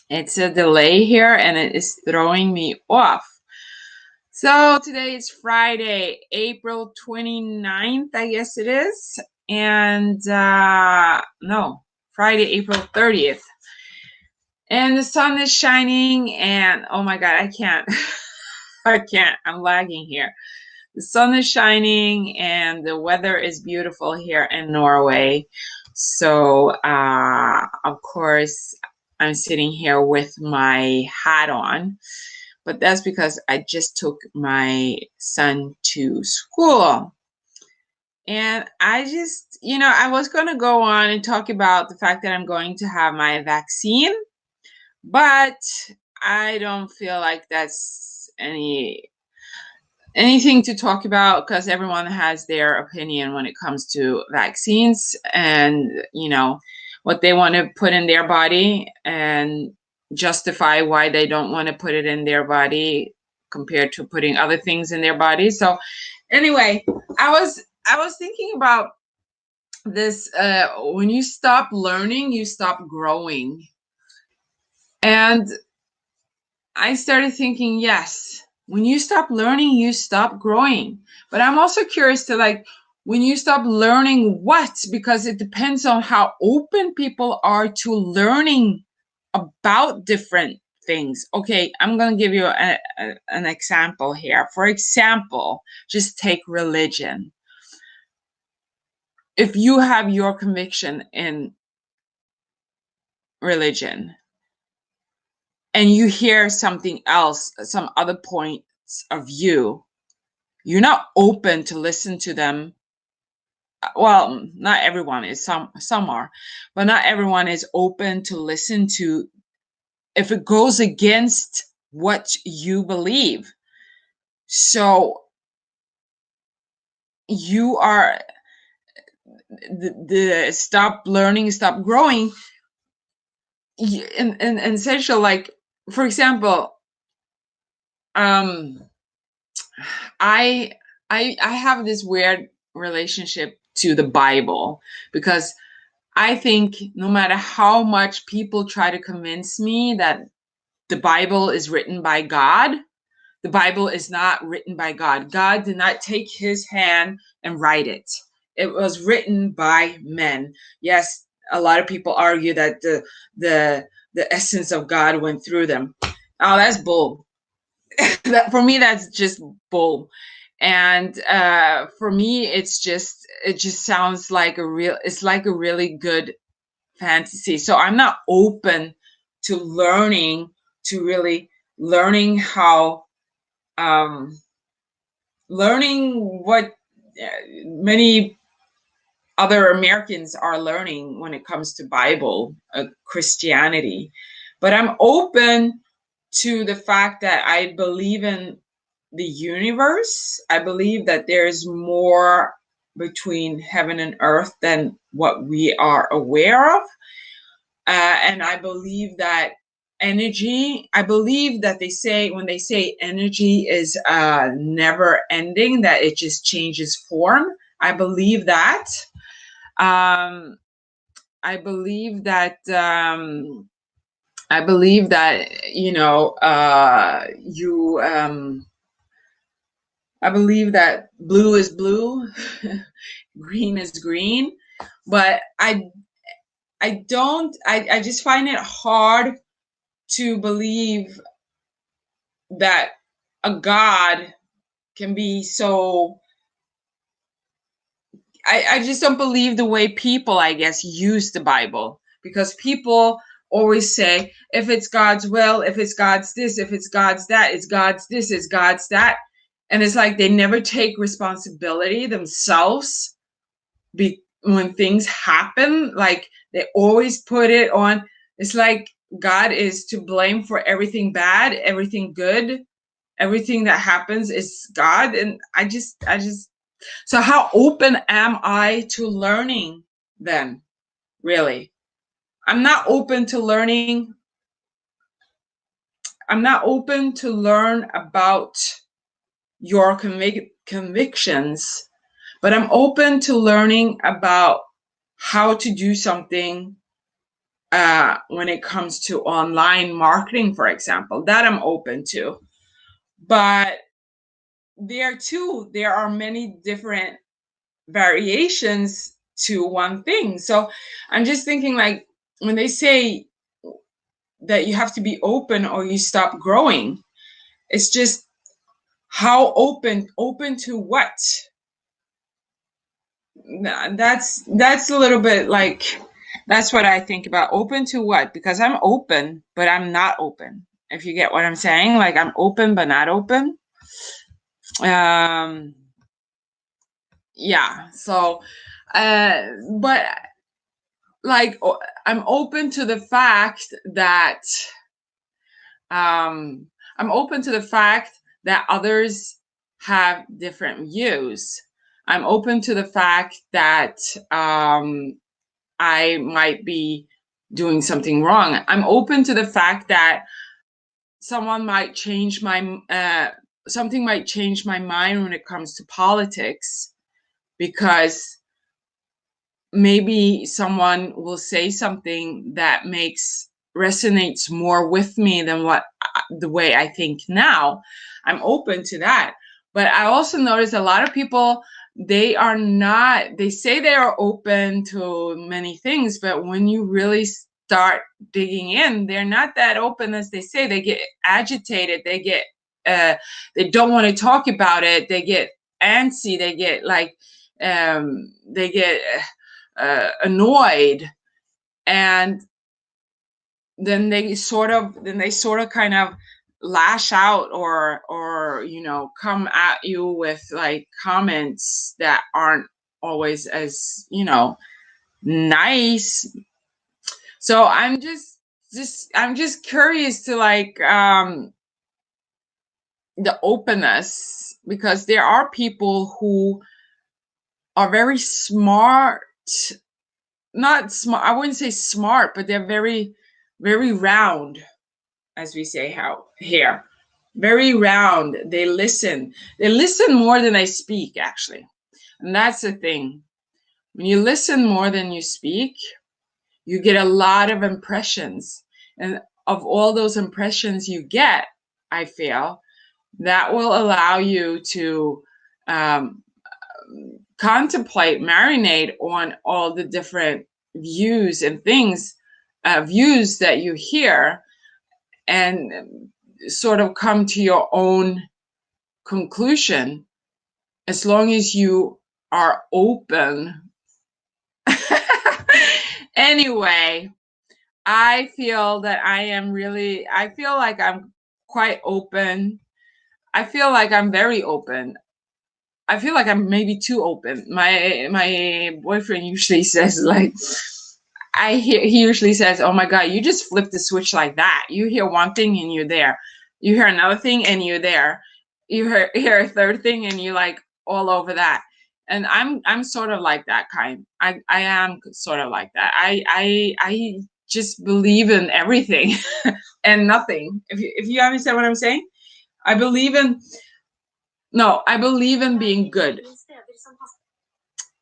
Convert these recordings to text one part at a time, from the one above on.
It's a delay here and it is throwing me off. So today is Friday, April 29th, I guess it is. And no, Friday, April 30th. And the sun is shining and oh my God, I can't. I can't. I'm lagging here. The sun is shining and the weather is beautiful here in Norway. So, of course, I'm sitting here with my hat on, but that's because I just took my son to school. And I just, I was going to go on and talk about the fact that I'm going to have my vaccine, but I don't feel like that's anything to talk about because everyone has their opinion when it comes to vaccines and what they want to put in their body and justify why they don't want to put it in their body compared to putting other things in their body. So anyway, I was thinking about this. When you stop learning, you stop growing. And I started thinking, yes, when you stop learning, you stop growing. But I'm also curious to when you stop learning what, because it depends on how open people are to learning about different things. Okay, I'm going to give you an example here. For example, just take religion. If you have your conviction in religion, and you hear something else, some other points of view, you're not open to listen to them. Well, not everyone is, some are, but not everyone is open to listen to if it goes against what you believe. So you are the stop learning, stop growing. And essential, like, for example, I have this weird relationship to the Bible because I think no matter how much people try to convince me that the Bible is written by God, the Bible is not written by God. God did not take his hand and write it. It was written by men. Yes, a lot of people argue that the essence of God went through them. Oh, that's bull. For me, that's just bull. And for me, it just sounds like it's like a really good fantasy. So I'm not open to really learning how, learning what many other Americans are learning when it comes to Bible, Christianity. But I'm open to the fact that I believe in the universe. I believe that there's more between heaven and earth than what we are aware of. And I believe that I believe that when they say energy is never ending, that it just changes form. I believe that. I believe that. I believe that I believe that blue is blue, green is green, but I just find it hard to believe that a God can be so. I just don't believe the way people, I guess, use the Bible, because people always say, if it's God's will, if it's God's this, if it's God's that, it's God's this, it's God's that. And it's like they never take responsibility themselves when things happen. Like they always put it on. It's like God is to blame for everything bad, everything good, everything that happens is God. And I just so how open am I to learning then? Really? I'm not open to learning. I'm not open to learn about your convictions, but I'm open to learning about how to do something when it comes to online marketing, for example, that I'm open to. But there are many different variations to one thing. So I'm just thinking, like, when they say that you have to be open or you stop growing, it's just how open to what? That's a little bit like, that's what I think about. Open to what? Because I'm open, but I'm not open. If you get what I'm saying, like I'm open but not open. Yeah. So, but like I'm open to the fact that I'm open to the fact that others have different views. I'm open to the fact that I might be doing something wrong. I'm open to the fact that someone might change my something might change my mind when it comes to politics, because maybe someone will say something that resonates more with me than the way I think now. I'm open to that. But I also notice a lot of people, they are not, they say they are open to many things, but when you really start digging in, they're not that open as they say. They get agitated, they get they don't want to talk about it, they get antsy, they get like they get annoyed, and then they sort of kind of lash out, or come at you with like comments that aren't always as nice. So I'm just curious to like the openness, because there are people who are very smart, not smart, I wouldn't say smart, but they're very, very round, as we say here. Very round. They listen. They listen more than they speak, actually. And that's the thing. When you listen more than you speak, you get a lot of impressions. And of all those impressions you get, I feel, that will allow you to contemplate, marinate on all the different views and things, views that you hear, and sort of come to your own conclusion, as long as you are open. Anyway, I feel that I feel like I'm quite open. I feel like I'm very open. I feel like I'm maybe too open. My boyfriend usually says, like, he usually says, "Oh my God, you just flip the switch like that. You hear one thing and you're there. You hear another thing and you're there. You hear a third thing and you're like all over that." And I'm sort of like that kind. I am sort of like that. I just believe in everything and nothing. If you understand what I'm saying, I believe in no, I believe in being good.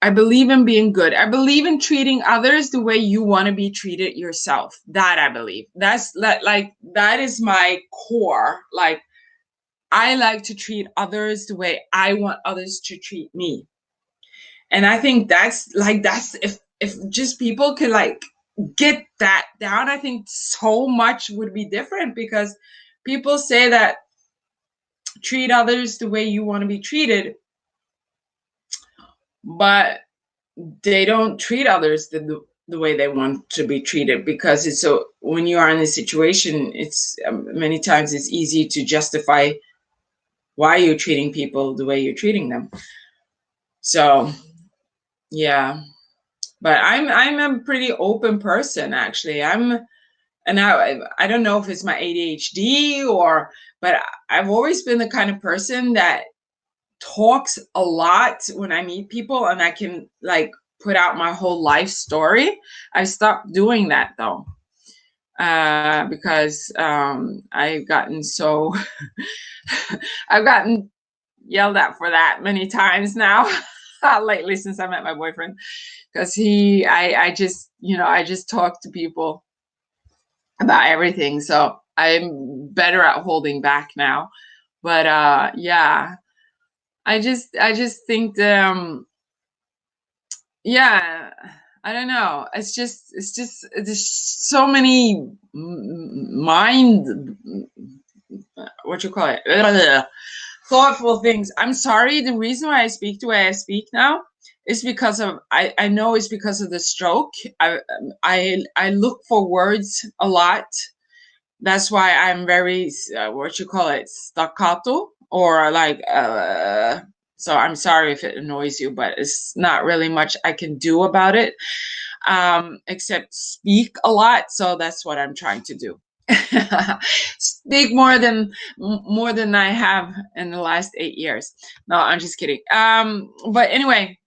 I believe in being good. I believe in treating others the way you want to be treated yourself. That I believe. That's like that is my core. Like, I like to treat others the way I want others to treat me. And I think that's if just people could like get that down, I think so much would be different, because people say that treat others the way you want to be treated, but they don't treat others the way they want to be treated, because it's so, when you are in a situation, it's many times it's easy to justify why you're treating people the way you're treating them. So yeah, but I'm a pretty open person, actually. And I don't know if it's my ADHD but I've always been the kind of person that talks a lot when I meet people, and I can like put out my whole life story. I stopped doing that though, because I've gotten so I've gotten yelled at for that many times now lately, since I met my boyfriend, because I just I just talk to people about everything. So I'm better at holding back now. But yeah, I just think yeah, I don't know. It's just there's so many mind, what you call it, thoughtful things. I'm sorry. The reason why I speak the way I speak now is because of I know it's because of the stroke. I look for words a lot. That's why I'm very what you call it, staccato, or like so I'm sorry if it annoys you, but it's not really much I can do about it, except speak a lot. So that's what I'm trying to do. Speak more than I have in the last 8 years. No, I'm just kidding. But anyway,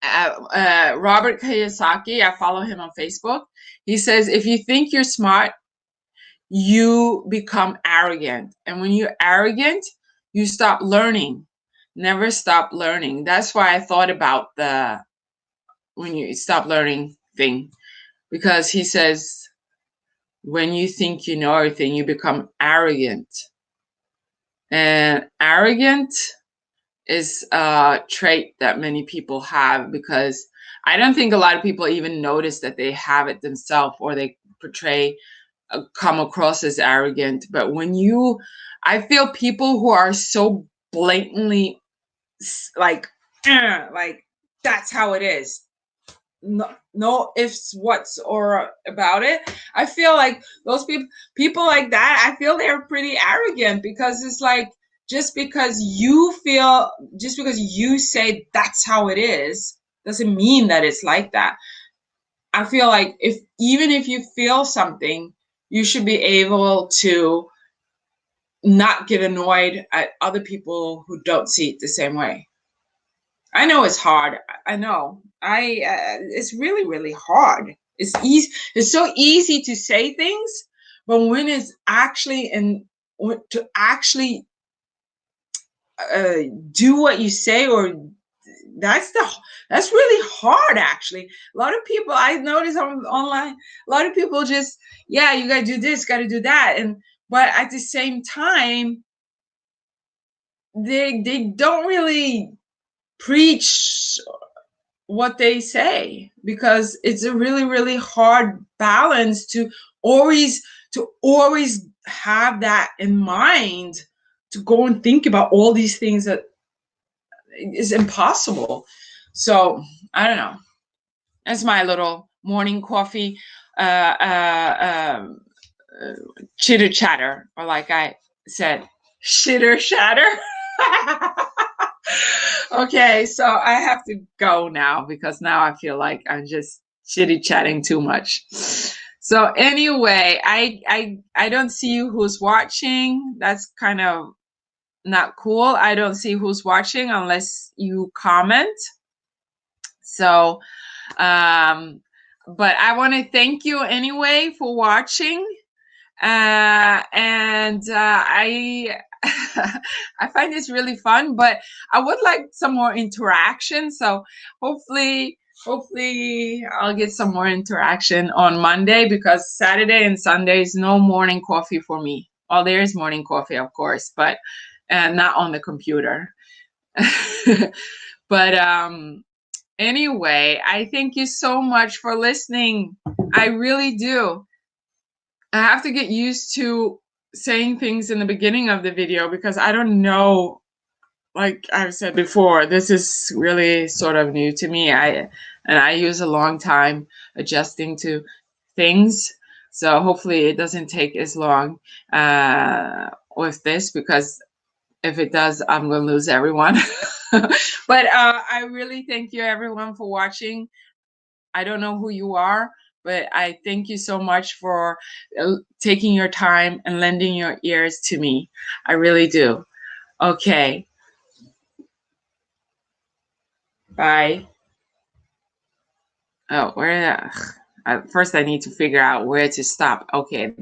Robert Kiyosaki, I follow him on Facebook. He says, if you think you're smart, you become arrogant. And when you're arrogant, you stop learning. Never stop learning. That's why I thought about the when you stop learning thing. Because he says, when you think you know everything, you become arrogant. And arrogant is a trait that many people have, because I don't think a lot of people even notice that they have it themselves, or they come across as arrogant. But I feel people who are so blatantly like, like that's how it is. No ifs, whats, or about it. I feel like those people like that, I feel they're pretty arrogant, because it's like, just because you say that's how it is, doesn't mean that it's like that. I feel like even if you feel something, you should be able to not get annoyed at other people who don't see it the same way. I know it's hard. I know. It's really, really hard. It's easy. It's so easy to say things, but when it's actually to actually do what you say, or that's really hard. Actually, a lot of people I notice online. A lot of people just, yeah, you gotta do this, gotta do that, but at the same time, they don't really preach what they say, because it's a really, really hard balance to always have that in mind, to go and think about all these things that is impossible. So I don't know. That's my little morning coffee uh, uh, chitter chatter, or like I said, shitter shatter. Okay, so I have to go now, because now I feel like I'm just chitty chatting too much. So anyway, I don't see who's watching. That's kind of not cool. I don't see who's watching unless you comment. So but I want to thank you anyway for watching. And I find this really fun, but I would like some more interaction. So hopefully I'll get some more interaction on Monday, because Saturday and Sunday is no morning coffee for me. Well, there is morning coffee, of course, but not on the computer. But anyway, I thank you so much for listening. I really do. I have to get used to saying things in the beginning of the video, because I don't know, like I've said before, this is really sort of new to me. I use a long time adjusting to things. So hopefully it doesn't take as long with this, because if it does, I'm going to lose everyone. But I really thank you, everyone, for watching. I don't know who you are, but I thank you so much for taking your time and lending your ears to me. I really do. Okay. Bye. Oh, first I need to figure out where to stop. Okay.